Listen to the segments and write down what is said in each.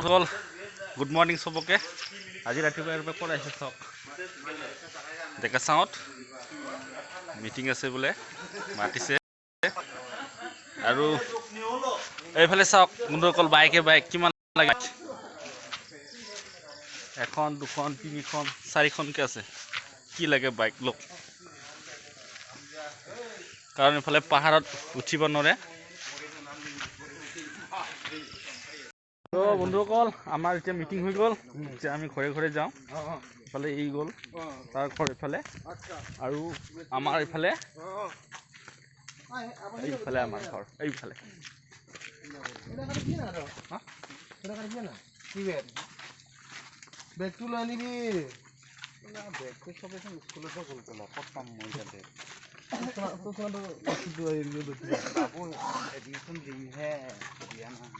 সকল good morning চবকে। আজি ৰাতিপুৱা ক'ত আহিছে চাওক, ডেকা চাওঁত মিটিং আছে বোলে, মাতিছে। আৰু এইফালে চাওক বন্ধুসকল, বাইকে বাইক কিমান লাগে, এখন দুখন তিনিখন চাৰিখনকৈ আছে। কি লাগে বাইক লওক, কাৰণ এইফালে পাহাৰত উঠিব নোৱাৰে। তো বন্ধুসকল, আমাৰ এতিয়া মিটিং হৈ গ'ল, এতিয়া আমি ঘৰে ঘৰে যাওঁ। ইফালে এই গ'ল তাৰ ঘৰ ইফালে, আৰু আমাৰ ইফালে এইফালে আমাৰ ঘৰ এইফালে। বেগটো লৈ আনিবি। বেগটো চবেই স্কুলতে গ'ল পেলা, ক'ত পাম মই তাতে। এডমিশ্যন দিমহে, দিয়া নাই।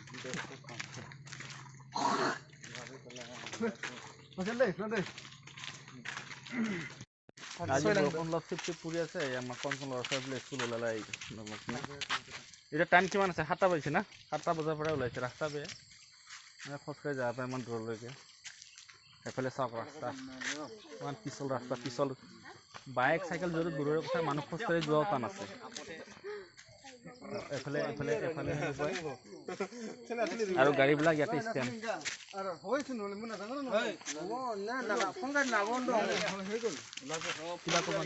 আজি বৰষুণ অলপ চিপ চিপ পৰি আছে, আমাৰ কণ কণ ল'ৰা ছোৱালীবিলাক স্কুল ওলালে। এতিয়া টাইম কিমান আছে? 7টা বাজিছে না? 7টা বজাৰ পৰাই ওলাইছে। ৰাস্তা বেয়া, মানে খোজকাঢ়ি যাব পাৰে ইমান দূৰলৈকে। সেইফালে চাওক ৰাস্তা ইমান পিছল, ৰাস্তা পিছল। বাইক চাইকেল যদি দূৰৰে কথা, মানুহ খোজকাঢ়ি যোৱাও টান আছে। এফালে এফালে এফালে আৰু গাড়ীবিলাক ইয়াতে ষ্টেণ্ড। কিবা ক'ব